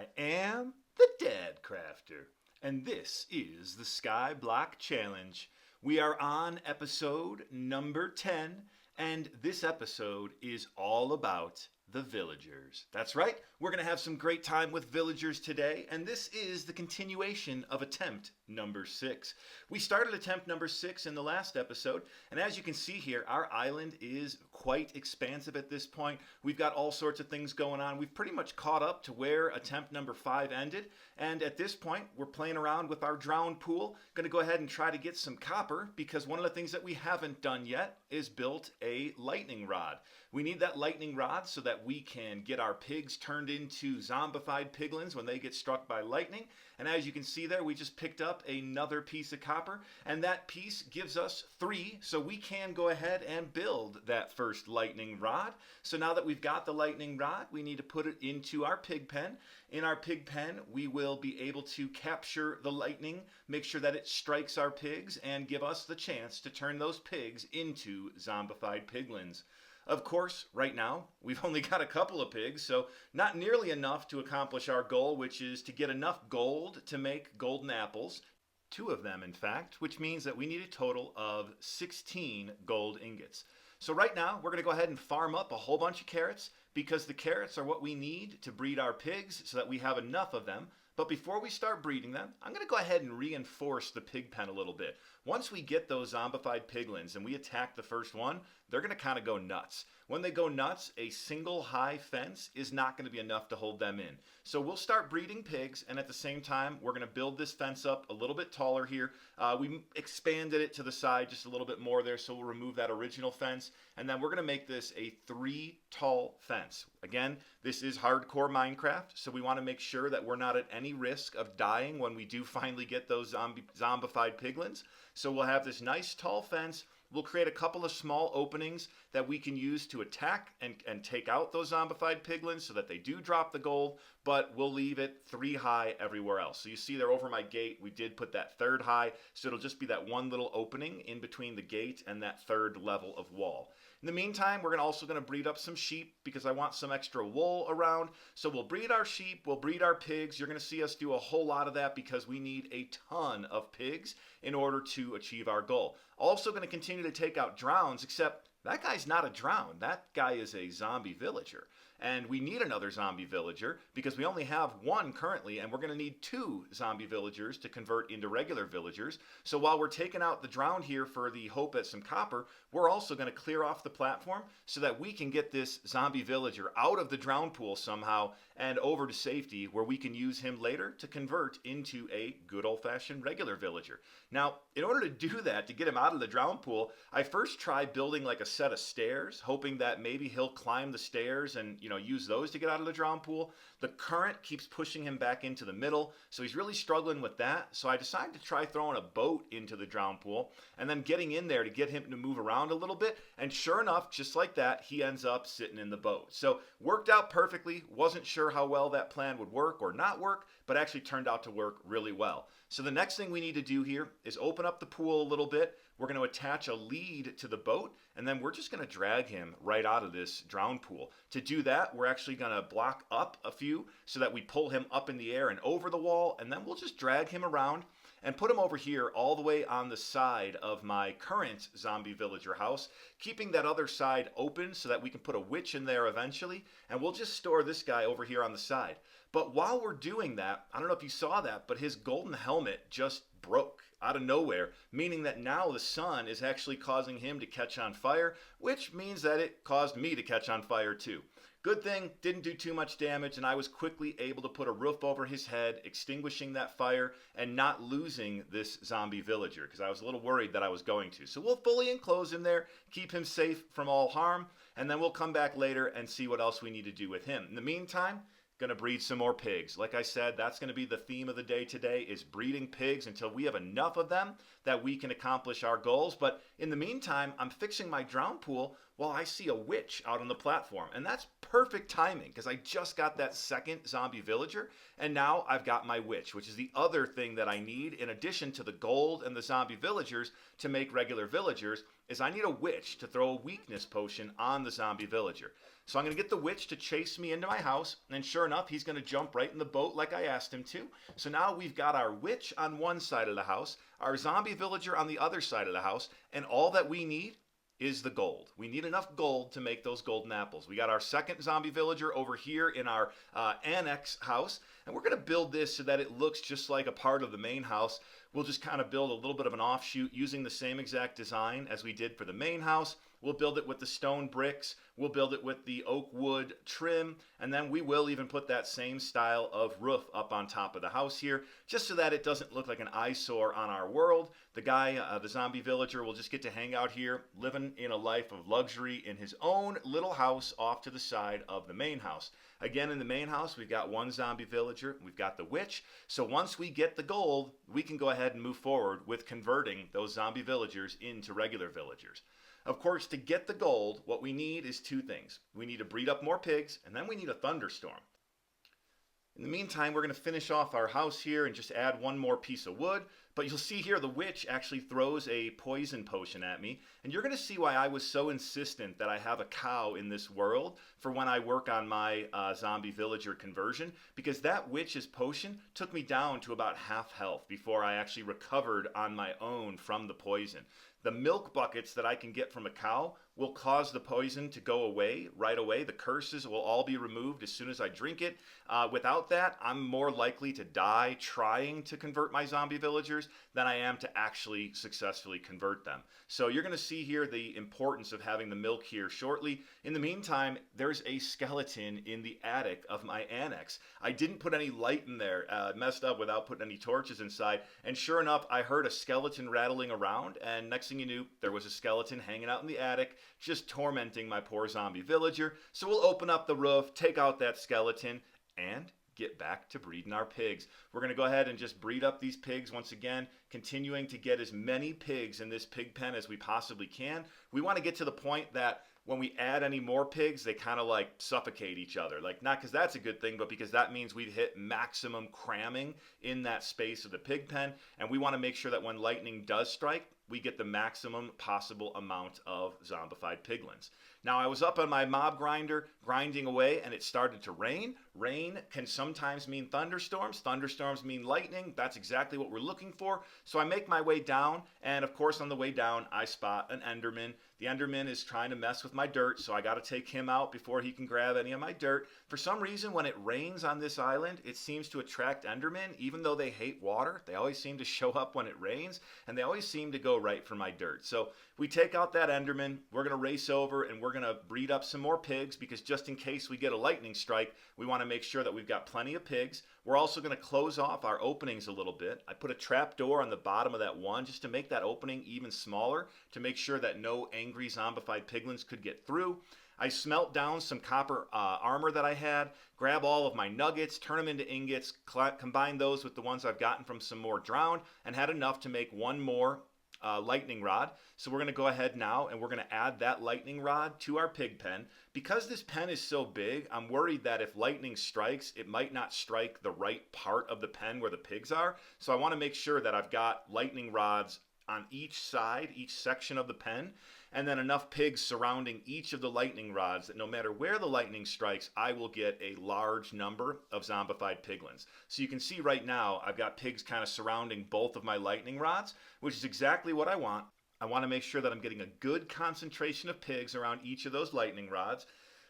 I am the Dadcrafter, and this is the Skyblock Challenge. We are on episode number 10, and this episode is all about the villagers. That's right, we're going to have some great time with villagers today, and this is the continuation of attempt number 6. We started attempt number 6 in the last episode, and as you can see here, our island is quite expansive at this point. We've got all sorts of things going on. We've pretty much caught up to where attempt number 5 ended, and at this point, we're playing around with our drowned pool. Going to go ahead and try to get some copper, because one of the things that we haven't done yet is built a lightning rod. We need that lightning rod so that we can get our pigs turned into zombified piglins when they get struck by lightning. And as you can see there, we just picked up another piece of copper, and that piece gives us 3, so we can go ahead and build that first lightning rod. So now that we've got the lightning rod, we need to put it into our pig pen. In our pig pen, we will be able to capture the lightning, make sure that it strikes our pigs, and give us the chance to turn those pigs into zombified piglins. Of course, right now, we've only got a couple of pigs, so not nearly enough to accomplish our goal, which is to get enough gold to make golden apples. 2 of them, in fact, which means that we need a total of 16 gold ingots. So right now, we're going to go ahead and farm up a whole bunch of carrots, because the carrots are what we need to breed our pigs so that we have enough of them. But before we start breeding them, I'm going to go ahead and reinforce the pig pen a little bit. Once we get those zombified piglins and we attack the first one, they're going to kind of go nuts. When they go nuts, a single high fence is not going to be enough to hold them in. So we'll start breeding pigs, and at the same time, we're going to build this fence up a little bit taller here. We expanded it to the side just a little bit more there, so we'll remove that original fence, and then we're going to make this a 3 tall fence. Again, this is hardcore Minecraft, so we want to make sure that we're not at any risk of dying when we do finally get those zombified piglins. So we'll have this nice tall fence. We'll create a couple of small openings that we can use to attack and take out those zombified piglins so that they do drop the gold, but we'll leave it 3 high everywhere else. So you see there over my gate, we did put that 3rd high, so it'll just be that one little opening in between the gate and that 3rd level of wall. In the meantime, we're also going to breed up some sheep because I want some extra wool around. So we'll breed our sheep, we'll breed our pigs. You're going to see us do a whole lot of that because we need a ton of pigs in order to achieve our goal. Also going to continue to take out drowns, except that guy's not a drown. That guy is a zombie villager. And we need another zombie villager because we only have 1 currently, and we're going to need 2 zombie villagers to convert into regular villagers. So while we're taking out the drowned here for the hope at some copper, we're also going to clear off the platform so that we can get this zombie villager out of the drowned pool somehow and over to safety, where we can use him later to convert into a good old-fashioned regular villager. Now, in order to do that, to get him out of the drowned pool, I first tried building like a set of stairs, hoping that maybe he'll climb the stairs and use those to get out of the drown pool. The current keeps pushing him back into the middle, so he's really struggling with that. So I decided to try throwing a boat into the drown pool and then getting in there to get him to move around a little bit. And sure enough, just like that, he ends up sitting in the boat. So worked out perfectly. Wasn't sure how well that plan would work or not work, but actually turned out to work really well. So the next thing we need to do here is open up the pool a little bit. We're going to attach a lead to the boat, and then we're just going to drag him right out of this drown pool. To do that, we're actually going to block up a few so that we pull him up in the air and over the wall, and then we'll just drag him around and put him over here all the way on the side of my current zombie villager house, keeping that other side open so that we can put a witch in there eventually, and we'll just store this guy over here on the side. But while we're doing that, I don't know if you saw that, but his golden helmet just broke out of nowhere, meaning that now the sun is actually causing him to catch on fire, which means that it caused me to catch on fire too. Good thing, didn't do too much damage, and I was quickly able to put a roof over his head, extinguishing that fire and not losing this zombie villager, because I was a little worried that I was going to. So we'll fully enclose him there, keep him safe from all harm, and then we'll come back later and see what else we need to do with him. In the meantime, going to breed some more pigs. Like I said, that's going to be the theme of the day today, is breeding pigs until we have enough of them that we can accomplish our goals. But in the meantime, I'm fixing my drown pool well, I see a witch out on the platform. And that's perfect timing because I just got that second zombie villager. And now I've got my witch, which is the other thing that I need in addition to the gold and the zombie villagers to make regular villagers, is I need a witch to throw a weakness potion on the zombie villager. So I'm going to get the witch to chase me into my house, and sure enough, he's going to jump right in the boat like I asked him to. So now we've got our witch on one side of the house, our zombie villager on the other side of the house, and all that we need is the gold. We need enough gold to make those golden apples. We got our second zombie villager over here in our annex house, and we're going to build this so that it looks just like a part of the main house. We'll just kind of build a little bit of an offshoot using the same exact design as we did for the main house. We'll build it with the stone bricks. We'll build it with the oak wood trim. And then we will even put that same style of roof up on top of the house here, just so that it doesn't look like an eyesore on our world. The guy, the zombie villager, will just get to hang out here, living in a life of luxury in his own little house off to the side of the main house. Again, in the main house, we've got one zombie villager. We've got the witch. So once we get the gold, we can go ahead and move forward with converting those zombie villagers into regular villagers. Of course, to get the gold, what we need is two things. We need to breed up more pigs, and then we need a thunderstorm. In the meantime, we're going to finish off our house here and just add one more piece of wood. But you'll see here the witch actually throws a poison potion at me. And you're going to see why I was so insistent that I have a cow in this world for when I work on my zombie villager conversion. Because that witch's potion took me down to about half health before I actually recovered on my own from the poison. The milk buckets that I can get from a cow will cause the poison to go away right away. The curses will all be removed as soon as I drink it. Without that, I'm more likely to die trying to convert my zombie villagers than I am to actually successfully convert them. So you're going to see here the importance of having the milk here shortly. In the meantime, there's a skeleton in the attic of my annex. I didn't put any light in there, messed up without putting any torches inside. And sure enough, I heard a skeleton rattling around, and next thing you knew, there was a skeleton hanging out in the attic, just tormenting my poor zombie villager. So we'll open up the roof, take out that skeleton, and get back to breeding our pigs. We're going to go ahead and just breed up these pigs once again, continuing to get as many pigs in this pig pen as we possibly can. We want to get to the point that when we add any more pigs, they kind of like suffocate each other. Like, not because that's a good thing, but because that means we've hit maximum cramming in that space of the pig pen. And we want to make sure that when lightning does strike, we get the maximum possible amount of zombified piglins. Now, I was up on my mob grinder grinding away, and it started to rain. Rain can sometimes mean thunderstorms. Thunderstorms mean lightning. That's exactly what we're looking for. So I make my way down, and of course, on the way down, I spot an Enderman. The Enderman is trying to mess with my dirt, so I got to take him out before he can grab any of my dirt. For some reason, when it rains on this island, it seems to attract Endermen. Even though they hate water, they always seem to show up when it rains, and they always seem to go right for my dirt. So we take out that Enderman, we're going to race over, and we're going to breed up some more pigs, because just in case we get a lightning strike, we want to make sure that we've got plenty of pigs. We're also going to close off our openings a little bit. I put a trap door on the bottom of that one just to make that opening even smaller, to make sure that no angry zombified piglins could get through. I smelt down some copper armor that I had, grab all of my nuggets, turn them into ingots, combine those with the ones I've gotten from some more drowned, and had enough to make one more lightning rod. So we're going to go ahead now and we're going to add that lightning rod to our pig pen. Because this pen is so big, I'm worried that if lightning strikes, it might not strike the right part of the pen where the pigs are. So I want to make sure that I've got lightning rods on each side, each section of the pen, and then enough pigs surrounding each of the lightning rods that no matter where the lightning strikes, I will get a large number of zombified piglins. So you can see right now, I've got pigs kind of surrounding both of my lightning rods, which is exactly what I want. I want to make sure that I'm getting a good concentration of pigs around each of those lightning rods.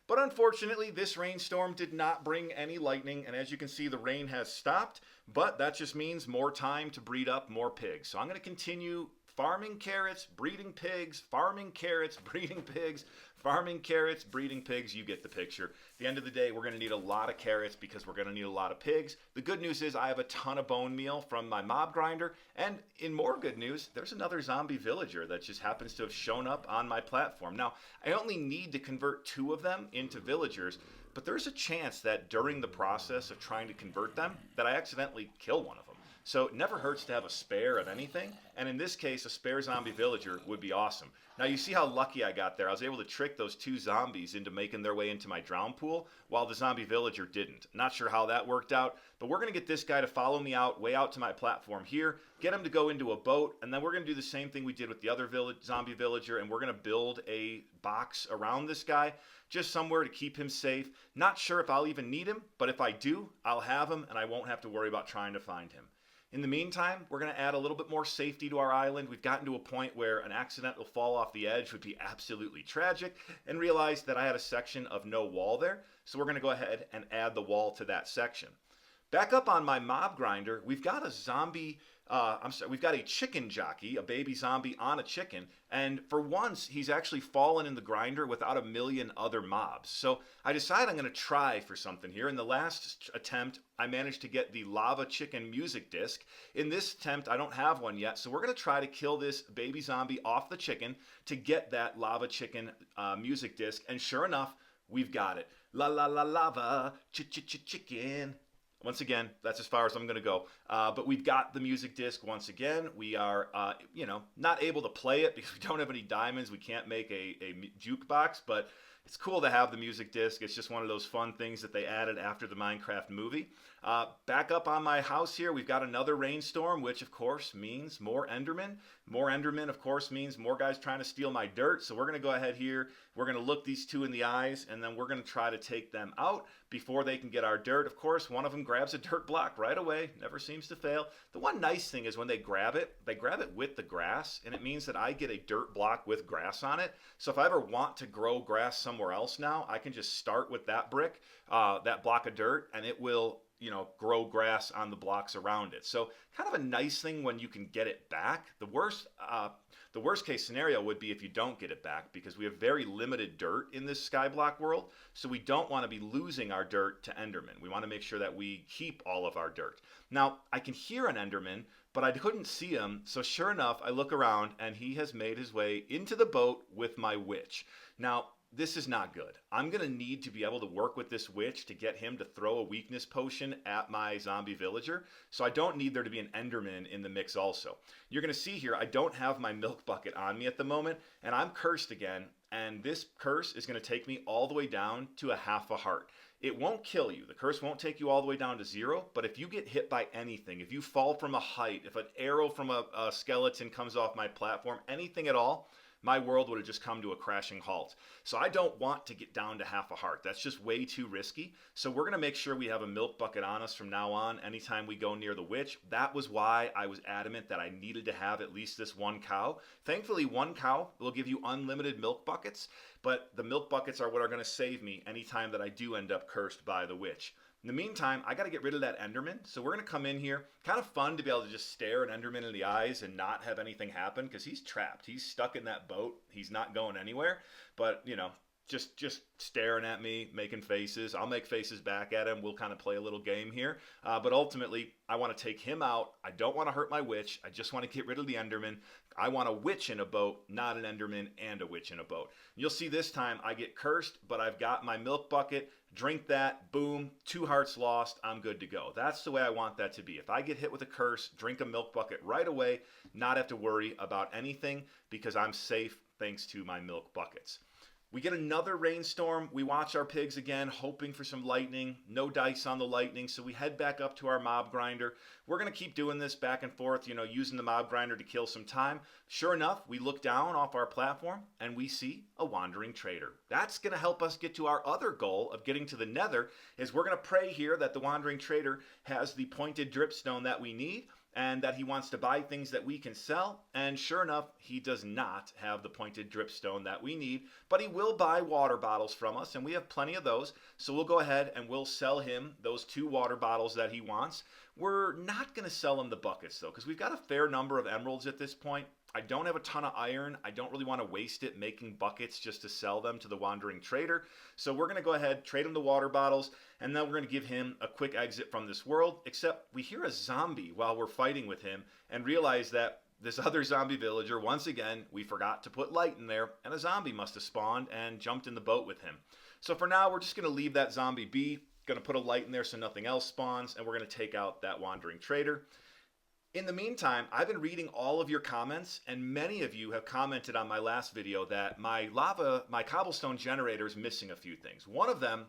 But unfortunately, this rainstorm did not bring any lightning, and as you can see, the rain has stopped, but that just means more time to breed up more pigs. So I'm going to continue farming carrots, breeding pigs, farming carrots, breeding pigs, farming carrots, breeding pigs. You get the picture. At the end of the day, we're going to need a lot of carrots because we're going to need a lot of pigs. The good news is I have a ton of bone meal from my mob grinder. And in more good news, there's another zombie villager that just happens to have shown up on my platform. Now, I only need to convert 2 of them into villagers, but there's a chance that during the process of trying to convert them, that I accidentally kill one of them. So it never hurts to have a spare of anything, and in this case, a spare zombie villager would be awesome. Now you see how lucky I got there. I was able to trick those 2 zombies into making their way into my drown pool while the zombie villager didn't. Not sure how that worked out, but we're going to get this guy to follow me out, way out to my platform here, get him to go into a boat, and then we're going to do the same thing we did with the other zombie villager, and we're going to build a box around this guy, just somewhere to keep him safe. Not sure if I'll even need him, but if I do, I'll have him, and I won't have to worry about trying to find him. In the meantime, we're going to add a little bit more safety to our island. We've gotten to a point where an accidental fall off the edge would be absolutely tragic, and realized that I had a section of no wall there, so we're going to go ahead and add the wall to that section. Back up on my mob grinder, we've got we've got a chicken jockey, a baby zombie on a chicken, and for once, he's actually fallen in the grinder without a million other mobs. So I decided I'm going to try for something here. In the last attempt, I managed to get the lava chicken music disc. In this attempt, I don't have one yet, so we're going to try to kill this baby zombie off the chicken to get that lava chicken music disc, and sure enough, we've got it. La la la lava, chicken. Once again, that's as far as I'm going to go. But we've got the music disc once again. We are, not able to play it because we don't have any diamonds. We can't make a jukebox, but it's cool to have the music disc. It's just one of those fun things that they added after the Minecraft movie. Back up on my house here, we've got another rainstorm, which of course means more Endermen. More Endermen, of course, means more guys trying to steal my dirt. So we're going to go ahead here. We're going to look these 2 in the eyes, and then we're going to try to take them out before they can get our dirt. Of course, one of them grabs a dirt block right away. Never seems to fail. The one nice thing is when they grab it with the grass, and it means that I get a dirt block with grass on it. So if I ever want to grow grass somewhere else now, I can just start with that brick, that block of dirt, and it will grow grass on the blocks around it. So kind of a nice thing when you can get it back. The worst case scenario would be if you don't get it back, because we have very limited dirt in this Skyblock world. So we don't want to be losing our dirt to Enderman. We want to make sure that we keep all of our dirt. Now, I can hear an Enderman, but I couldn't see him. So sure enough, I look around and he has made his way into the boat with my witch. Now, this is not good. I'm going to need to be able to work with this witch to get him to throw a weakness potion at my zombie villager. So I don't need there to be an Enderman in the mix also. You're going to see here, I don't have my milk bucket on me at the moment, and I'm cursed again. And this curse is going to take me all the way down to a half a heart. It won't kill you. The curse won't take you all the way down to 0, but if you get hit by anything, if you fall from a height, if an arrow from a skeleton comes off my platform, anything at all, my world would have just come to a crashing halt. So I don't want to get down to half a heart. That's just way too risky. So we're going to make sure we have a milk bucket on us from now on anytime we go near the witch. That was why I was adamant that I needed to have at least this 1 cow. Thankfully, 1 cow will give you unlimited milk buckets, but the milk buckets are what are going to save me anytime that I do end up cursed by the witch. In the meantime, I got to get rid of that Enderman, so we're going to come in here. Kind of fun to be able to just stare an Enderman in the eyes and not have anything happen, because he's trapped. He's stuck in that boat. He's not going anywhere, but, just staring at me, making faces. I'll make faces back at him. We'll kind of play a little game here, but ultimately, I want to take him out. I don't want to hurt my witch. I just want to get rid of the Enderman. I want a witch in a boat, not an Enderman and a witch in a boat. You'll see this time I get cursed, but I've got my milk bucket. Drink that, boom, 2 hearts lost, I'm good to go. That's the way I want that to be. If I get hit with a curse, drink a milk bucket right away, not have to worry about anything, because I'm safe thanks to my milk buckets. We get another rainstorm. We watch our pigs again, hoping for some lightning. No dice on the lightning, so we head back up to our mob grinder. We're going to keep doing this back and forth, using the mob grinder to kill some time. Sure enough, we look down off our platform and we see a wandering trader. That's going to help us get to our other goal of getting to the nether, is we're going to pray here that the wandering trader has the pointed dripstone that we need, and that he wants to buy things that we can sell. And sure enough, he does not have the pointed dripstone that we need, but he will buy water bottles from us, and we have plenty of those. So we'll go ahead and we'll sell him those 2 water bottles that he wants. We're not going to sell him the buckets though, because we've got a fair number of emeralds at this point. I don't have a ton of iron. I don't really want to waste it making buckets just to sell them to the wandering trader. So we're going to go ahead, trade him the water bottles, and then we're going to give him a quick exit from this world, except we hear a zombie while we're fighting with him and realize that this other zombie villager, once again, we forgot to put light in there, and a zombie must have spawned and jumped in the boat with him. So for now, we're just going to leave that zombie be, going to put a light in there so nothing else spawns, and we're going to take out that wandering trader. In the meantime, I've been reading all of your comments, and many of you have commented on my last video that my cobblestone generator is missing a few things. One of them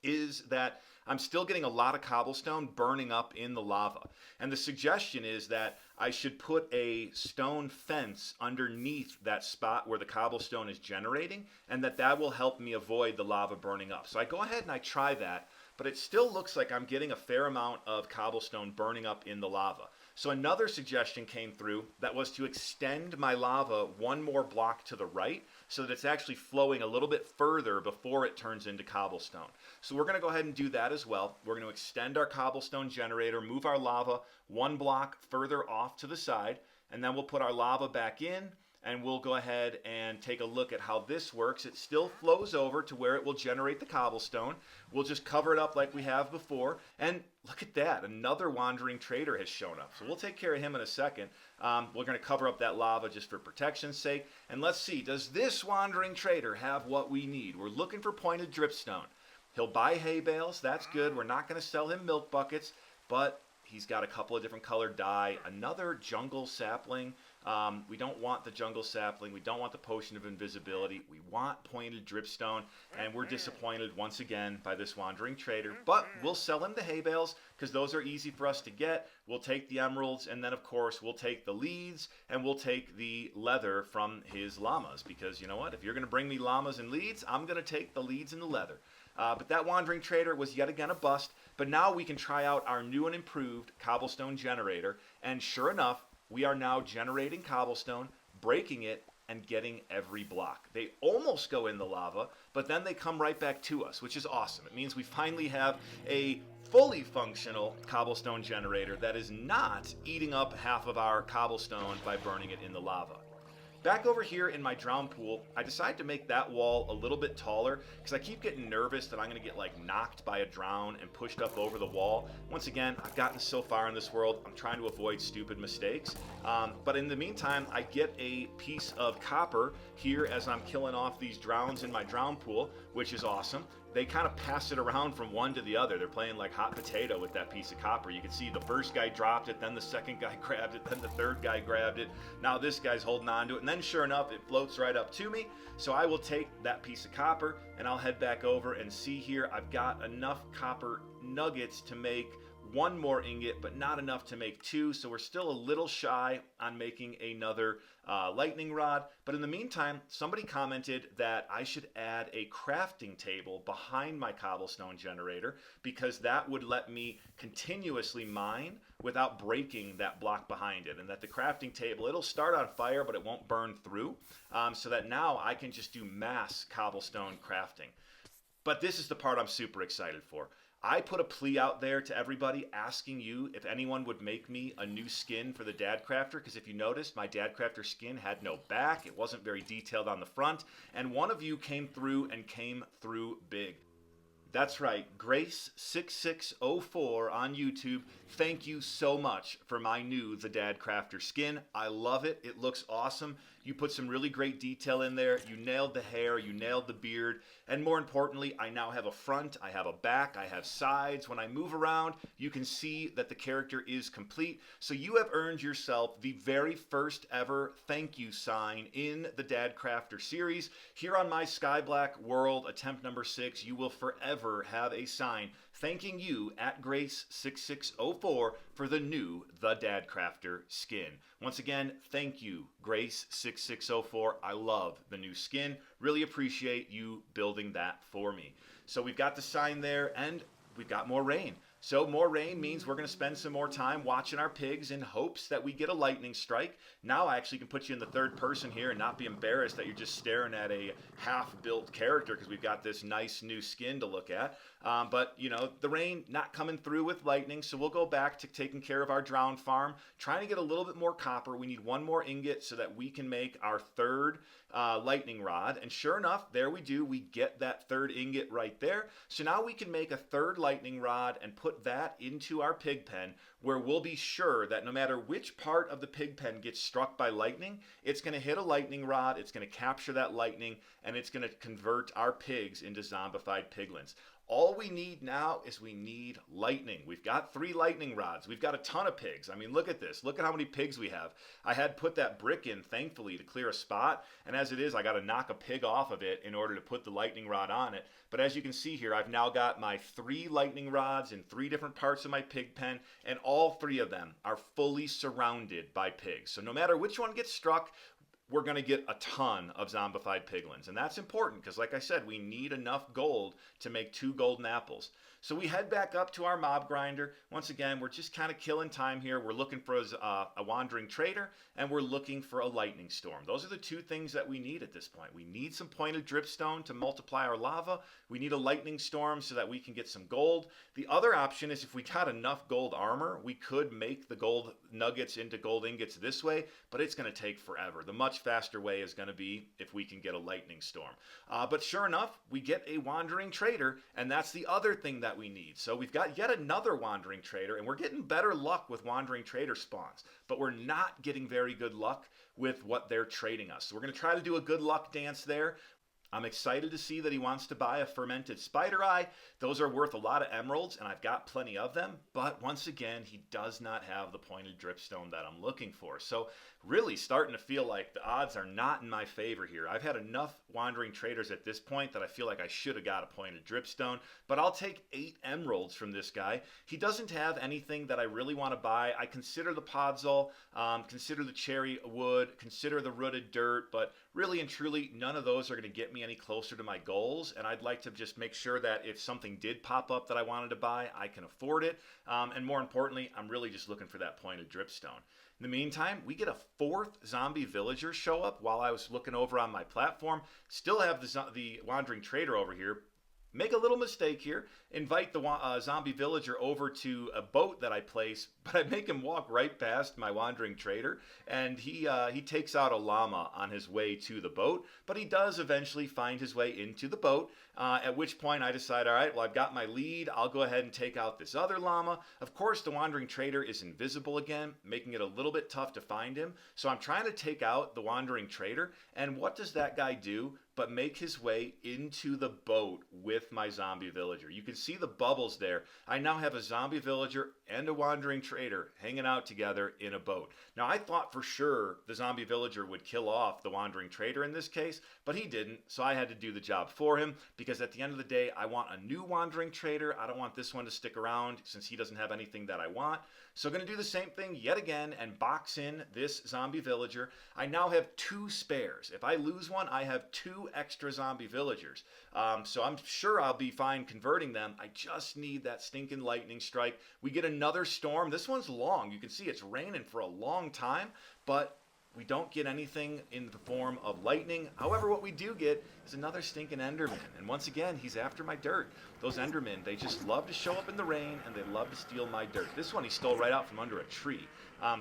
is that I'm still getting a lot of cobblestone burning up in the lava. And the suggestion is that I should put a stone fence underneath that spot where the cobblestone is generating, and that will help me avoid the lava burning up. So I go ahead and I try that, but it still looks like I'm getting a fair amount of cobblestone burning up in the lava. So another suggestion came through that was to extend my lava one more block to the right so that it's actually flowing a little bit further before it turns into cobblestone. So we're going to go ahead and do that as well. We're going to extend our cobblestone generator, move our lava one block further off to the side, and then we'll put our lava back in, and we'll go ahead and take a look at how this works. It still flows over to where it will generate the cobblestone. We'll just cover it up like we have before. And look at that, another wandering trader has shown up. So we'll take care of him in a second. We're going to cover up that lava just for protection's sake. And let's see, does this wandering trader have what we need? We're looking for pointed dripstone. He'll buy hay bales, that's good. We're not going to sell him milk buckets, but he's got a couple of different colored dye. Another jungle sapling. We don't want the jungle sapling. We don't want the potion of invisibility. We want pointed dripstone, and we're disappointed once again by this wandering trader. But we'll sell him the hay bales because those are easy for us to get. We'll take the emeralds, and then of course we'll take the leads, and we'll take the leather from his llamas, because you know what? If you're going to bring me llamas and leads, I'm going to take the leads and the leather. But that wandering trader was yet again a bust. But now we can try out our new and improved cobblestone generator, and sure enough, we are now generating cobblestone, breaking it, and getting every block. They almost go in the lava, but then they come right back to us, which is awesome. It means we finally have a fully functional cobblestone generator that is not eating up half of our cobblestone by burning it in the lava. Back over here in my drown pool, I decided to make that wall a little bit taller because I keep getting nervous that I'm going to get like knocked by a drown and pushed up over the wall. Once again, I've gotten so far in this world, I'm trying to avoid stupid mistakes. But in the meantime, I get a piece of copper here as I'm killing off these drowns in my drown pool, which is awesome. They kind of pass it around from one to the other. They're playing like hot potato with that piece of copper. You can see the first guy dropped it, then the second guy grabbed it, then the third guy grabbed it. Now this guy's holding on to it, and then sure enough, it floats right up to me. So I will take that piece of copper, and I'll head back over and see here. I've got enough copper nuggets to make one more ingot, but not enough to make two, so we're still a little shy on making another lightning rod. But in the meantime, somebody commented that I should add a crafting table behind my cobblestone generator because that would let me continuously mine without breaking that block behind it, and that the crafting table, it'll start on fire but it won't burn through, so that now I can just do mass cobblestone crafting. But this is the part I'm super excited for. I put a plea out there to everybody asking you if anyone would make me a new skin for the Dadcrafter, because if you noticed, my Dadcrafter skin had no back, it wasn't very detailed on the front, and one of you came through big. That's right, Grace6604 on YouTube. Thank you so much for my new The Dadcrafter skin. I love it. It looks awesome. You put some really great detail in there. You nailed the hair. You nailed the beard. And more importantly, I now have a front. I have a back. I have sides. When I move around, you can see that the character is complete. So you have earned yourself the very first ever thank you sign in the Dadcrafter series. Here on my Skyblock world, attempt number 6, you will forever have a sign thanking you at Grace6604 for the new The Dadcrafter skin. Once again, thank you, Grace6604. I love the new skin. Really appreciate you building that for me. So we've got the sign there, and we've got more rain. So more rain means we're going to spend some more time watching our pigs in hopes that we get a lightning strike. Now I actually can put you in the third person here and not be embarrassed that you're just staring at a half-built character because we've got this nice new skin to look at. But, you know, the rain not coming through with lightning, so we'll go back to taking care of our drowned farm, trying to get a little bit more copper. We need one more ingot so that we can make our third lightning rod. And sure enough, there we do. We get that third ingot right there. So now we can make a third lightning rod and put that into our pig pen, where we'll be sure that no matter which part of the pig pen gets struck by lightning, it's going to hit a lightning rod, it's going to capture that lightning, and it's going to convert our pigs into zombified piglins. All we need now is we need lightning. We've got 3 lightning rods. We've got a ton of pigs. I mean, look at this. Look at how many pigs we have. I had put that brick in, thankfully, to clear a spot. And as it is, I got to knock a pig off of it in order to put the lightning rod on it. But as you can see here, I've now got my 3 lightning rods in 3 different parts of my pig pen. And all 3 of them are fully surrounded by pigs. So no matter which one gets struck, we're going to get a ton of zombified piglins. And that's important because, like I said, we need enough gold to make 2 golden apples. So we head back up to our mob grinder. Once again, we're just kind of killing time here. We're looking for a wandering trader, and we're looking for a lightning storm. Those are the 2 things that we need at this point. We need some pointed dripstone to multiply our lava. We need a lightning storm so that we can get some gold. The other option is if we got enough gold armor, we could make the gold nuggets into gold ingots this way, but it's going to take forever. The much faster way is going to be if we can get a lightning storm. But sure enough, we get a wandering trader, and that's the other thing that we need. So we've got yet another wandering trader, and we're getting better luck with wandering trader spawns, but we're not getting very good luck with what they're trading us. So we're going to try to do a good luck dance there. I'm excited to see that he wants to buy a fermented spider eye. Those are worth a lot of emeralds, and I've got plenty of them. But once again, he does not have the pointed dripstone that I'm looking for. So really starting to feel like the odds are not in my favor here. I've had enough wandering traders at this point that I feel like I should have got a pointed dripstone. But I'll take 8 emeralds from this guy. He doesn't have anything that I really want to buy. I consider the podzol, consider the cherry wood, consider the rooted dirt, but really and truly, none of those are going to get me any closer to my goals, and I'd like to just make sure that if something did pop up that I wanted to buy, I can afford it, and more importantly, I'm really just looking for that pointed dripstone. In the meantime, we get a 4th zombie villager show up while I was looking over on my platform. Still have the wandering trader over here. Make a little mistake here, invite the zombie villager over to a boat that I place, but I make him walk right past my wandering trader, and he takes out a llama on his way to the boat, but he does eventually find his way into the boat, at which point I decide, all right, well, I've got my lead, I'll go ahead and take out this other llama. Of course, the wandering trader is invisible again, making it a little bit tough to find him, so I'm trying to take out the wandering trader, and what does that guy do but make his way into the boat with my zombie villager? You can see the bubbles there. I now have a zombie villager and a wandering trader hanging out together in a boat. Now, I thought for sure the zombie villager would kill off the wandering trader in this case, but he didn't, so I had to do the job for him because at the end of the day, I want a new wandering trader. I don't want this one to stick around since he doesn't have anything that I want. So I'm going to do the same thing yet again and box in this zombie villager. I now have 2 spares. If I lose one, I have 2 extra zombie villagers. So I'm sure I'll be fine converting them. I just need that stinking lightning strike. We get another storm. This one's long. You can see it's raining for a long time, but we don't get anything in the form of lightning. However, what we do get is another stinking Enderman. And once again, he's after my dirt. Those Endermen, they just love to show up in the rain, and they love to steal my dirt. This one he stole right out from under a tree.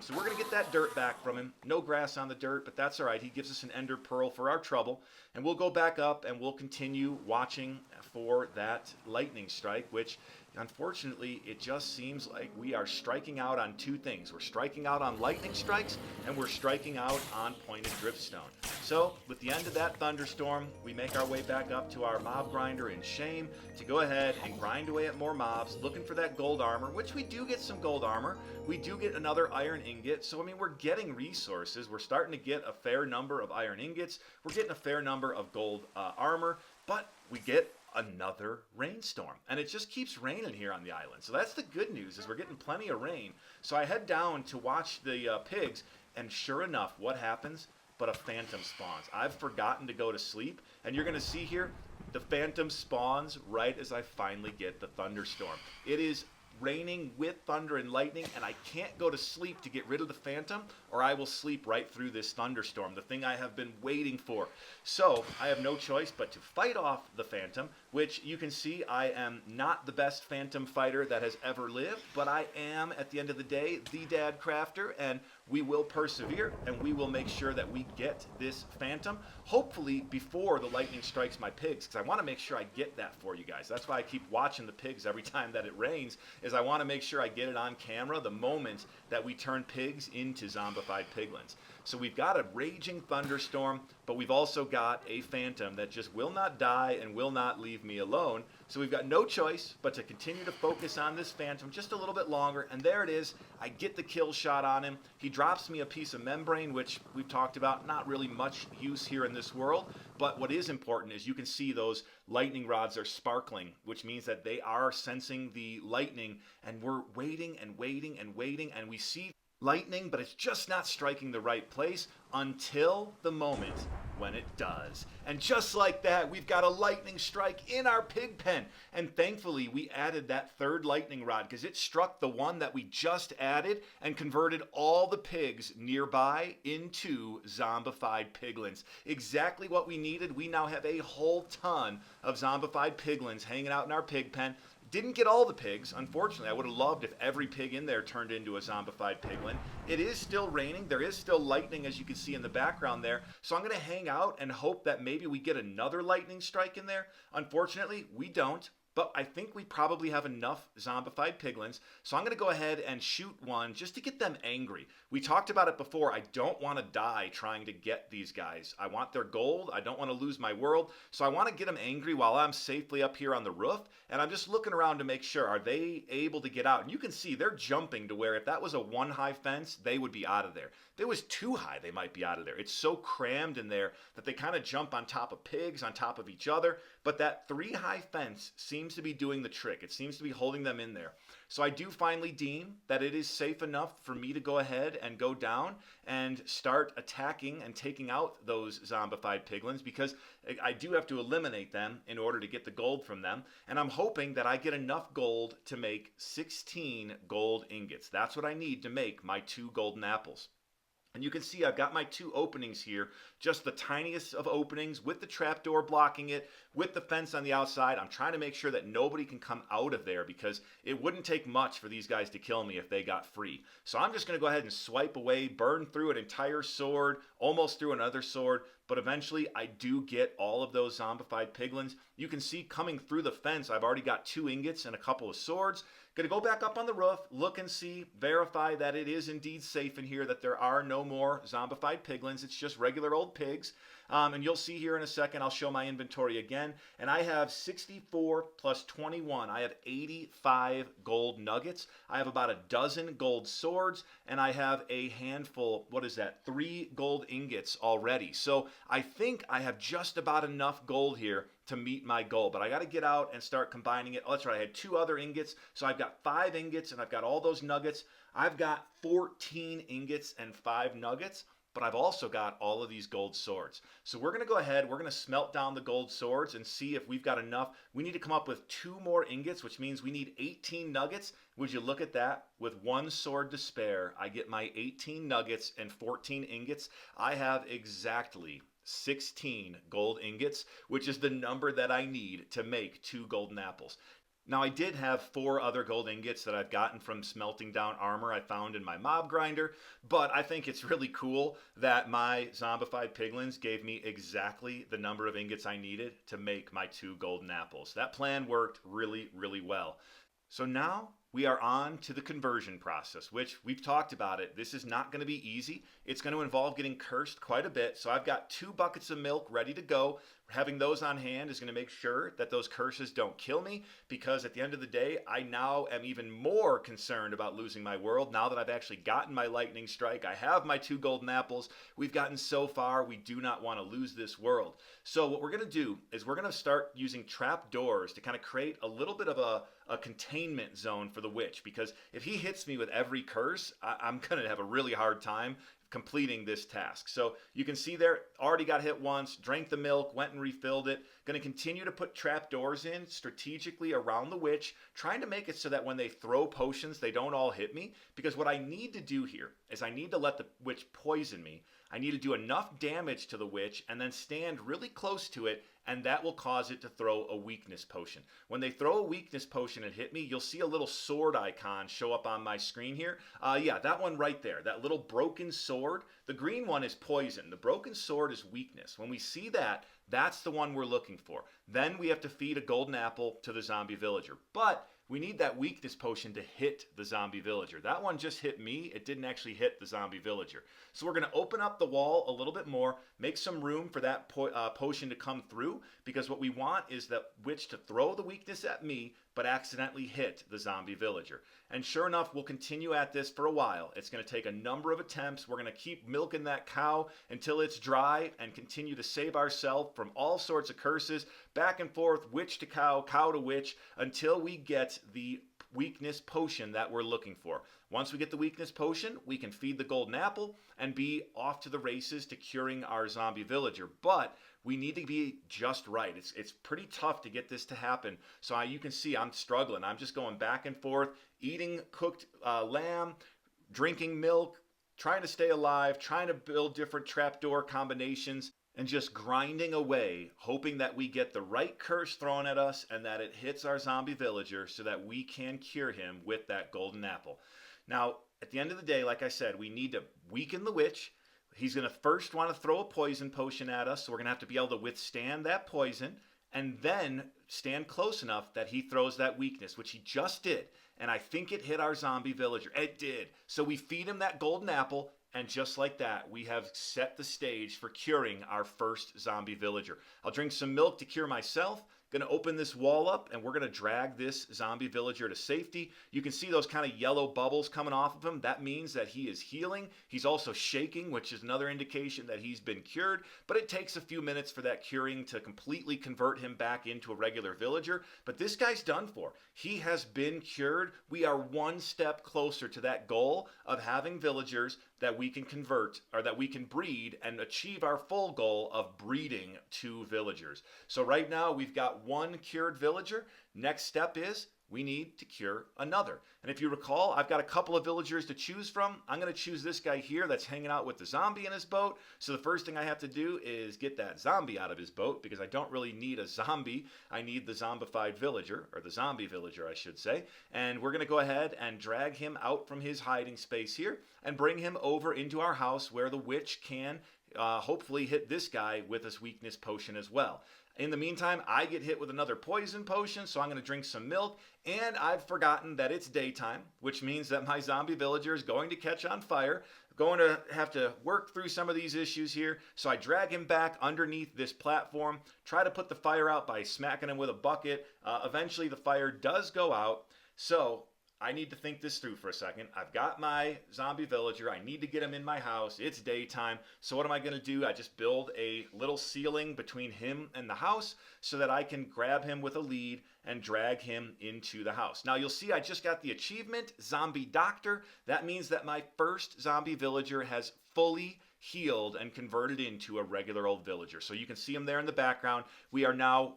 So we're going to get that dirt back from him. No grass on the dirt, but that's all right. He gives us an ender pearl for our trouble. And we'll go back up, and we'll continue watching for that lightning strike, which unfortunately, it just seems like we are striking out on 2 things. We're striking out on lightning strikes, and we're striking out on pointed dripstone. So, with the end of that thunderstorm, we make our way back up to our mob grinder in shame to go ahead and grind away at more mobs, looking for that gold armor, which we do get some gold armor. We do get another iron ingot, so I mean, we're getting resources. We're starting to get a fair number of iron ingots. We're getting a fair number of gold armor, but we get another rainstorm, and it just keeps raining here on the island. So that's the good news, is we're getting plenty of rain. So I head down to watch the pigs, and sure enough, what happens? But a phantom spawns. I've forgotten to go to sleep, and you're going to see here the phantom spawns right as I finally get the thunderstorm. It is raining with thunder and lightning, and I can't go to sleep to get rid of the phantom, or I will sleep right through this thunderstorm, the thing I have been waiting for. So I have no choice but to fight off the phantom, which you can see I am not the best phantom fighter that has ever lived, but I am, at the end of the day, the Dadcrafter, and we will persevere, and we will make sure that we get this phantom, hopefully before the lightning strikes my pigs, because I want to make sure I get that for you guys. That's why I keep watching the pigs every time that it rains, is I want to make sure I get it on camera the moment that we turn pigs into zombified piglins. So we've got a raging thunderstorm, but we've also got a phantom that just will not die and will not leave me alone. So we've got no choice but to continue to focus on this phantom just a little bit longer. And there it is. I get the kill shot on him. He drops me a piece of membrane, which we've talked about, not really much use here in this world. But what is important is you can see those lightning rods are sparkling, which means that they are sensing the lightning. And we're waiting and waiting and waiting. And we see lightning, but it's just not striking the right place until the moment when it does. And just like that, we've got a lightning strike in our pig pen. And thankfully, we added that third lightning rod because it struck the one that we just added and converted all the pigs nearby into zombified piglins. Exactly what we needed. We now have a whole ton of zombified piglins hanging out in our pig pen. Didn't get all the pigs, unfortunately. I would have loved if every pig in there turned into a zombified piglin. It is still raining. There is still lightning, as you can see in the background there. So I'm going to hang out and hope that maybe we get another lightning strike in there. Unfortunately, we don't. But I think we probably have enough zombified piglins. So I'm going to go ahead and shoot one just to get them angry. We talked about it before. I don't want to die trying to get these guys. I want their gold. I don't want to lose my world. So I want to get them angry while I'm safely up here on the roof. And I'm just looking around to make sure, are they able to get out? And you can see they're jumping to where if that was a one high fence, they would be out of there. If it was too high, they might be out of there. It's so crammed in there that they kind of jump on top of pigs, on top of each other. But that 3 high fence seems to be doing the trick. It seems to be holding them in there. So I do finally deem that it is safe enough for me to go ahead and go down and start attacking and taking out those zombified piglins because I do have to eliminate them in order to get the gold from them. And I'm hoping that I get enough gold to make 16 gold ingots. That's what I need to make my 2 golden apples. And you can see I've got my 2 openings here, just the tiniest of openings with the trapdoor blocking it, with the fence on the outside. I'm trying to make sure that nobody can come out of there because it wouldn't take much for these guys to kill me if they got free. So I'm just going to go ahead and swipe away, burn through an entire sword, almost through another sword, but eventually I do get all of those zombified piglins. You can see coming through the fence, I've already got 2 ingots and a couple of swords. Going to go back up on the roof, look and see, verify that it is indeed safe in here, that there are no more zombified piglins. It's just regular old pigs. And you'll see here in a second, I'll show my inventory again. And I have 64 plus 21. I have 85 gold nuggets. I have about a dozen gold swords. And I have a handful, 3 gold ingots already. So I think I have just about enough gold here to meet my goal. But I got to get out and start combining it. Oh, that's right. I had 2 other ingots. So I've got 5 ingots and I've got all those nuggets. I've got 14 ingots and 5 nuggets. But I've also got all of these gold swords. So we're going to go ahead, we're going to smelt down the gold swords and see if we've got enough. We need to come up with 2 more ingots, which means we need 18 nuggets. Would you look at that? With 1 sword to spare, I get my 18 nuggets and 14 ingots. I have exactly 16 gold ingots, which is the number that I need to make 2 golden apples. Now, I did have 4 other gold ingots that I've gotten from smelting down armor I found in my mob grinder, but I think it's really cool that my zombified piglins gave me exactly the number of ingots I needed to make my 2 golden apples. That plan worked really, really well. So now we are on to the conversion process, which we've talked about it. This is not going to be easy. It's going to involve getting cursed quite a bit. So I've got 2 buckets of milk ready to go. Having those on hand is going to make sure that those curses don't kill me, because at the end of the day, I now am even more concerned about losing my world now that I've actually gotten my lightning strike. I have my 2 golden apples. We've gotten so far. We do not want to lose this world. So what we're going to do is we're going to start using trap doors to kind of create a little bit of a containment zone for the witch, because if he hits me with every curse, I'm going to have a really hard time completing this task. So you can see there, already got hit once, drank the milk, went and refilled it. Going to continue to put trap doors in strategically around the witch, trying to make it so that when they throw potions, they don't all hit me. Because what I need to do here is I need to let the witch poison me. I need to do enough damage to the witch and then stand really close to it, and that will cause it to throw a weakness potion. When they throw a weakness potion and hit me, you'll see a little sword icon show up on my screen here. Yeah, that one right there, that little broken sword. The green one is poison. The broken sword is weakness. When we see that, that's the one we're looking for. Then we have to feed a golden apple to the zombie villager. But we need that weakness potion to hit the zombie villager. That one just hit me. It didn't actually hit the zombie villager. So we're going to open up the wall a little bit more, make some room for that potion to come through, because what we want is that witch to throw the weakness at me, but accidentally hit the zombie villager. And sure enough, we'll continue at this for a while. It's going to take a number of attempts. We're going to keep milking that cow until it's dry and continue to save ourselves from all sorts of curses, back and forth, witch to cow, cow to witch, until we get the weakness potion that we're looking for. Once we get the weakness potion, we can feed the golden apple and be off to the races to curing our zombie villager. But we need to be just right. It's pretty tough to get this to happen. So you can see I'm struggling. I'm just going back and forth, eating cooked lamb, drinking milk, trying to stay alive, trying to build different trapdoor combinations, and just grinding away, hoping that we get the right curse thrown at us and that it hits our zombie villager so that we can cure him with that golden apple. Now, at the end of the day, like I said, we need to weaken the witch. He's going to first want to throw a poison potion at us, so we're going to have to be able to withstand that poison, and then stand close enough that he throws that weakness, which he just did. And I think it hit our zombie villager. It did. So we feed him that golden apple, and just like that, we have set the stage for curing our first zombie villager. I'll drink some milk to cure myself. Going to open this wall up, and we're going to drag this zombie villager to safety. You can see those kind of yellow bubbles coming off of him. That means that he is healing. He's also shaking, which is another indication that he's been cured. But it takes a few minutes for that curing to completely convert him back into a regular villager. But this guy's done for. He has been cured. We are one step closer to that goal of having villagers that we can convert, or that we can breed and achieve our full goal of breeding 2 villagers. So right now we've got 1 cured villager. Next step is we need to cure another. And if you recall, I've got a couple of villagers to choose from. I'm going to choose this guy here that's hanging out with the zombie in his boat. So the first thing I have to do is get that zombie out of his boat, because I don't really need a zombie. I need the zombified villager, or the zombie villager, I should say. And we're going to go ahead and drag him out from his hiding space here and bring him over into our house, where the witch can hopefully hit this guy with his weakness potion as well. In the meantime, I get hit with another poison potion, so I'm going to drink some milk, and I've forgotten that it's daytime, which means that my zombie villager is going to catch on fire. Going to have to work through some of these issues here, so I drag him back underneath this platform, try to put the fire out by smacking him with a bucket. Eventually the fire does go out, so I need to think this through for a second. I've got my zombie villager. I need to get him in my house. It's daytime. So what am I going to do? I just build a little ceiling between him and the house so that I can grab him with a lead and drag him into the house. Now you'll see I just got the achievement, Zombie Doctor. That means that my first zombie villager has fully healed and converted into a regular old villager. So you can see him there in the background. We are now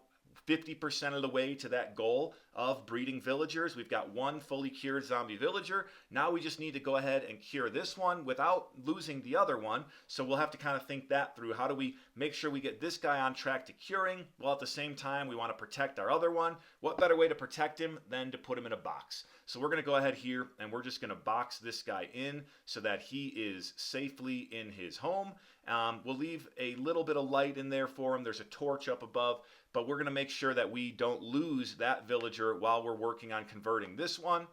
50% of the way to that goal of breeding villagers. We've got 1 fully cured zombie villager. Now we just need to go ahead and cure this one without losing the other one. So we'll have to kind of think that through. How do we make sure we get this guy on track to curing, while at the same time we want to protect our other one? What better way to protect him than to put him in a box? So we're going to go ahead here and we're just going to box this guy in so that he is safely in his home. We'll leave a little bit of light in there for him. There's a torch up above, but we're going to make sure that we don't lose that villager while we're working on converting this one.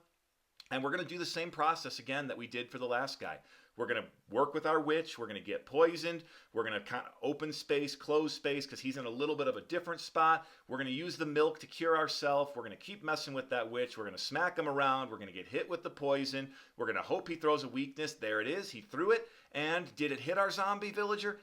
And we're going to do the same process again that we did for the last guy. We're going to work with our witch. We're going to get poisoned. We're going to kind of open space, close space, because he's in a little bit of a different spot. We're going to use the milk to cure ourselves. We're going to keep messing with that witch. We're going to smack him around. We're going to get hit with the poison. We're going to hope he throws a weakness. There it is. He threw it. And did it hit our zombie villager?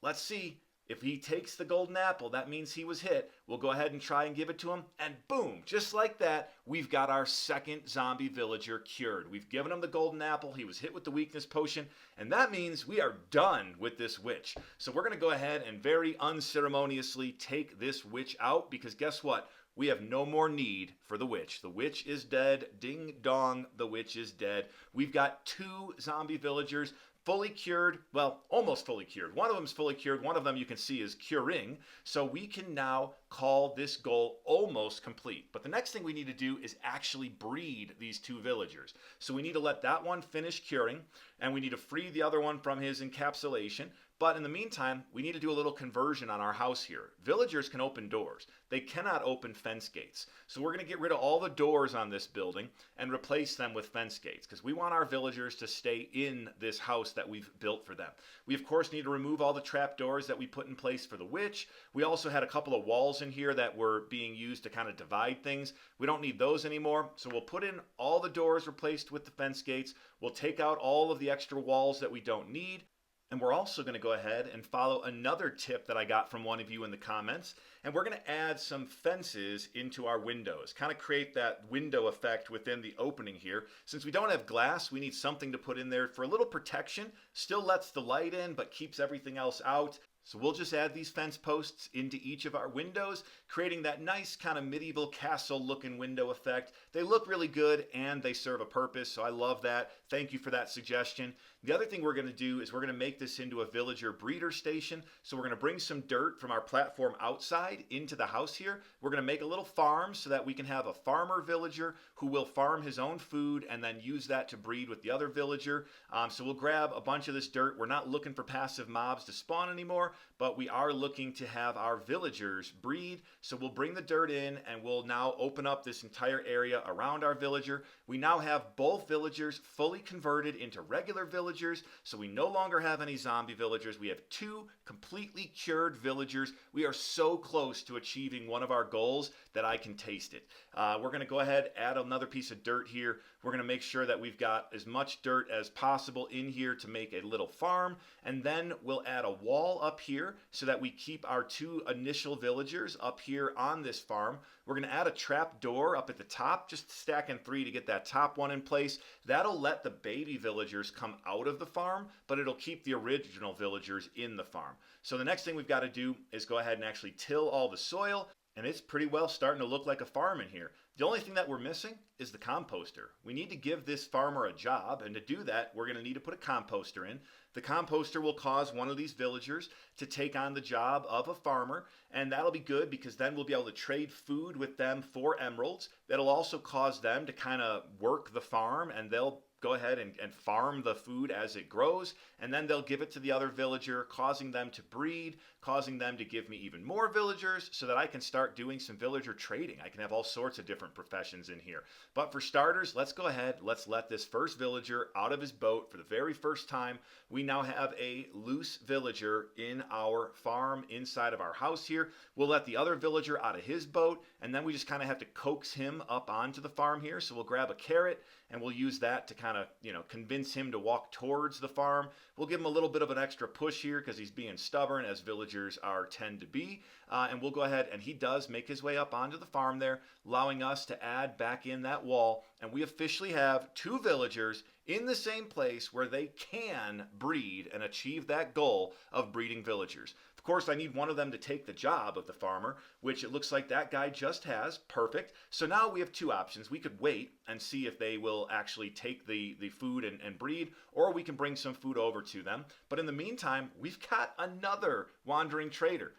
Let's see. If he takes the golden apple, that means he was hit. We'll go ahead and try and give it to him. And boom, just like that, we've got our second zombie villager cured. We've given him the golden apple. He was hit with the weakness potion. And that means we are done with this witch. So we're going to go ahead and very unceremoniously take this witch out, because guess what? We have no more need for the witch. The witch is dead. Ding dong, the witch is dead. We've got 2 zombie villagers fully cured, well, almost fully cured. One of them is fully cured. One of them you can see is curing. So we can now call this goal almost complete. But the next thing we need to do is actually breed these 2 villagers. So we need to let that one finish curing, and we need to free the other one from his encapsulation. But in the meantime, we need to do a little conversion on our house here. Villagers can open doors. They cannot open fence gates. So we're going to get rid of all the doors on this building and replace them with fence gates, because we want our villagers to stay in this house that we've built for them. We of course need to remove all the trap doors that we put in place for the witch. We also had a couple of walls in here that were being used to kind of divide things. We don't need those anymore. So we'll put in all the doors replaced with the fence gates. We'll take out all of the extra walls that we don't need. And we're also going to go ahead and follow another tip that I got from one of you in the comments. And we're going to add some fences into our windows, kind of create that window effect within the opening here. Since we don't have glass, we need something to put in there for a little protection. Still lets the light in, but keeps everything else out. So we'll just add these fence posts into each of our windows, creating that nice kind of medieval castle looking window effect. They look really good and they serve a purpose, so I love that. Thank you for that suggestion. The other thing we're going to do is we're going to make this into a villager breeder station. So we're going to bring some dirt from our platform outside into the house here. We're going to make a little farm so that we can have a farmer villager who will farm his own food and then use that to breed with the other villager. So we'll grab a bunch of this dirt. We're not looking for passive mobs to spawn anymore, but we are looking to have our villagers breed. So we'll bring the dirt in and we'll now open up this entire area around our villager. We now have both villagers fully converted into regular villagers, so we no longer have any zombie villagers. We have 2 completely cured villagers. We are so close to achieving one of our goals that I can taste it. We're going to go ahead, add another piece of dirt here. We're going to make sure that we've got as much dirt as possible in here to make a little farm, and then we'll add a wall up here so that we keep our 2 initial villagers up here on this farm. We're going to add a trap door up at the top, just stacking 3 to get that top one in place. That'll let the baby villagers come out of the farm, but it'll keep the original villagers in the farm. So the next thing we've got to do is go ahead and actually till all the soil, and it's pretty well starting to look like a farm in here. The only thing that we're missing is the composter. We need to give this farmer a job, and to do that, we're going to need to put a composter in. The composter will cause one of these villagers to take on the job of a farmer, and that'll be good because then we'll be able to trade food with them for emeralds. That'll also cause them to kind of work the farm, and they'll go ahead and farm the food as it grows, and then they'll give it to the other villager, causing them to breed, causing them to give me even more villagers so that I can start doing some villager trading. I can have all sorts of different professions in here. But for starters, let's go ahead, let's let this first villager out of his boat for the very first time. We now have a loose villager in our farm inside of our house here. We'll let the other villager out of his boat, and then we just kind of have to coax him up onto the farm here. So we'll grab a carrot and we'll use that to kind of, convince him to walk towards the farm. We'll give him a little bit of an extra push here because he's being stubborn, as villagers tend to be. And we'll go ahead, and he does make his way up onto the farm there, allowing us to add back in that wall. And we officially have 2 villagers in the same place where they can breed and achieve that goal of breeding villagers. Of course, I need one of them to take the job of the farmer, which it looks like that guy just has. Perfect. So now we have 2 options. We could wait and see if they will actually take the food and breed, or we can bring some food over to them. But in the meantime, we've got another wandering trader.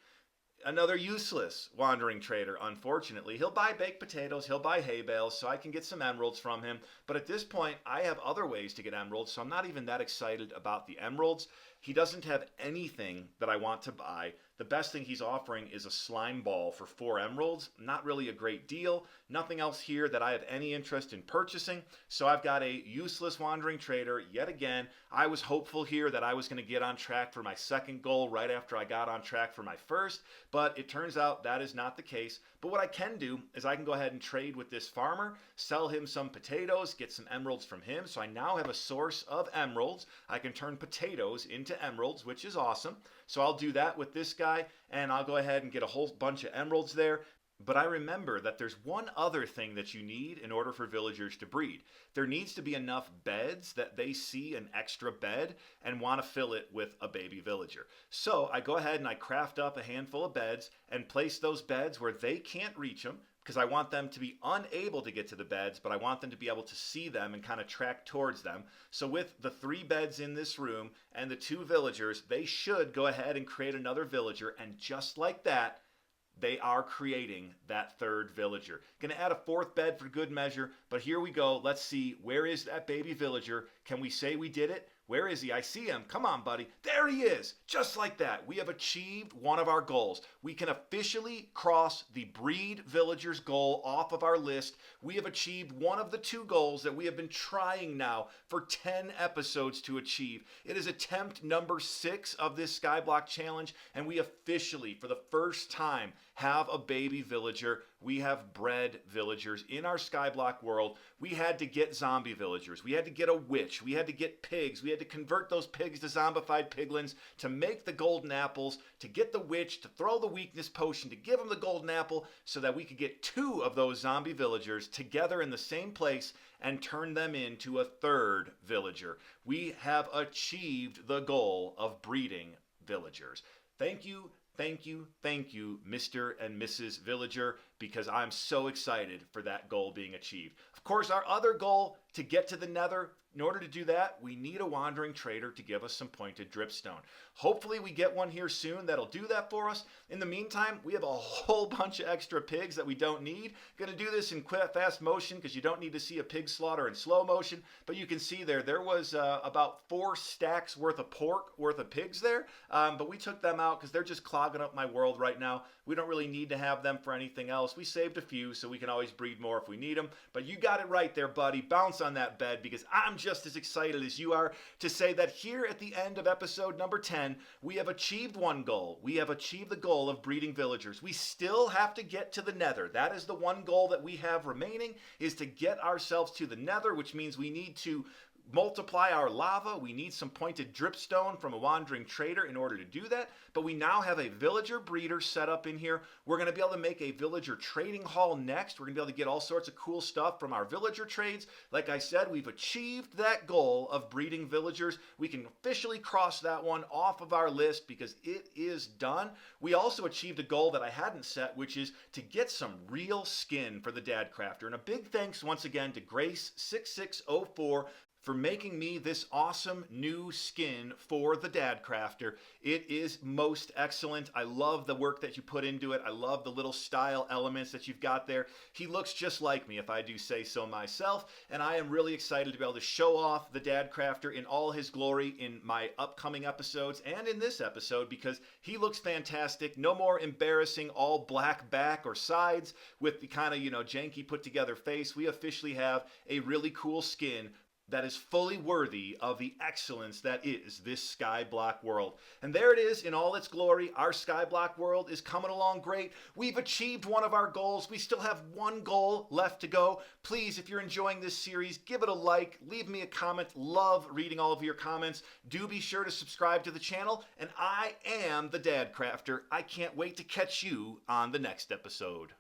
Another useless wandering trader, unfortunately. He'll buy baked potatoes, he'll buy hay bales, so I can get some emeralds from him. But at this point, I have other ways to get emeralds, so I'm not even that excited about the emeralds. He doesn't have anything that I want to buy. The best thing he's offering is a slime ball for 4 emeralds. Not really a great deal. Nothing else here that I have any interest in purchasing. So I've got a useless wandering trader yet again. I was hopeful here that I was going to get on track for my second goal right after I got on track for my first, but it turns out that is not the case. But what I can do is I can go ahead and trade with this farmer, sell him some potatoes, get some emeralds from him. So I now have a source of emeralds. I can turn potatoes into emeralds, which is awesome. So I'll do that with this guy, and I'll go ahead and get a whole bunch of emeralds there. But I remember that there's one other thing that you need in order for villagers to breed. There needs to be enough beds that they see an extra bed and want to fill it with a baby villager. So I go ahead and I craft up a handful of beds and place those beds where they can't reach them, because I want them to be unable to get to the beds, but I want them to be able to see them and kind of track towards them. So with the 3 beds in this room and the 2 villagers, they should go ahead and create another villager, and just like that, they are creating that third villager. Gonna add a fourth bed for good measure, but here we go. Let's see, where is that baby villager? Can we say we did it? Where is he? I see him. Come on, buddy. There he is. Just like that. We have achieved one of our goals. We can officially cross the breed villagers goal off of our list. We have achieved one of the two goals that we have been trying now for 10 episodes to achieve. It is attempt number 6 of this Skyblock challenge, and we officially, for the first time, have a baby villager. We have bred villagers in our Skyblock world. We had to get zombie villagers. We had to get a witch. We had to get pigs. We had to convert those pigs to zombified piglins, to make the golden apples, to get the witch, to throw the weakness potion, to give them the golden apple so that we could get 2 of those zombie villagers together in the same place and turn them into a third villager. We have achieved the goal of breeding villagers. Thank you. Thank you, thank you, Mr. and Mrs. Villager, because I'm so excited for that goal being achieved. Of course, our other goal, to get to the Nether, in order to do that, we need a wandering trader to give us some pointed dripstone. Hopefully we get one here soon that'll do that for us. In the meantime, we have a whole bunch of extra pigs that we don't need. Gonna do this in fast motion because you don't need to see a pig slaughter in slow motion, but you can see there was about 4 stacks worth of pork, worth of pigs there, but we took them out because they're just clogging up my world right now. We don't really need to have them for anything else. We saved a few so we can always breed more if we need them, but you got it right there, buddy. Bounce on that bed because I'm just as excited as you are to say that here at the end of episode number 10, we have achieved one goal. We have achieved the goal of breeding villagers. We still have to get to the Nether. That is the one goal that we have remaining, is to get ourselves to the Nether, which means we need to multiply our lava. We need some pointed dripstone from a wandering trader in order to do that, but we now have a villager breeder set up in here. We're going to be able to make a villager trading hall next. We're going to be able to get all sorts of cool stuff from our villager trades. Like I said, we've achieved that goal of breeding villagers. We can officially cross that one off of our list because it is done. We also achieved a goal that I hadn't set, which is to get some real skin for the Dadcrafter. And a big thanks once again to Grace6604 for making me this awesome new skin for the Dadcrafter. It is most excellent. I love the work that you put into it. I love the little style elements that you've got there. He looks just like me, if I do say so myself, and I am really excited to be able to show off the Dadcrafter in all his glory in my upcoming episodes and in this episode because he looks fantastic. No more embarrassing all black back or sides with the kind of, janky put together face. We officially have a really cool skin that is fully worthy of the excellence that is this Skyblock world. And there it is in all its glory. Our Skyblock world is coming along great. We've achieved one of our goals. We still have one goal left to go. Please, if you're enjoying this series, give it a like, leave me a comment. Love reading all of your comments. Do be sure to subscribe to the channel. And I am the Dadcrafter. I can't wait to catch you on the next episode.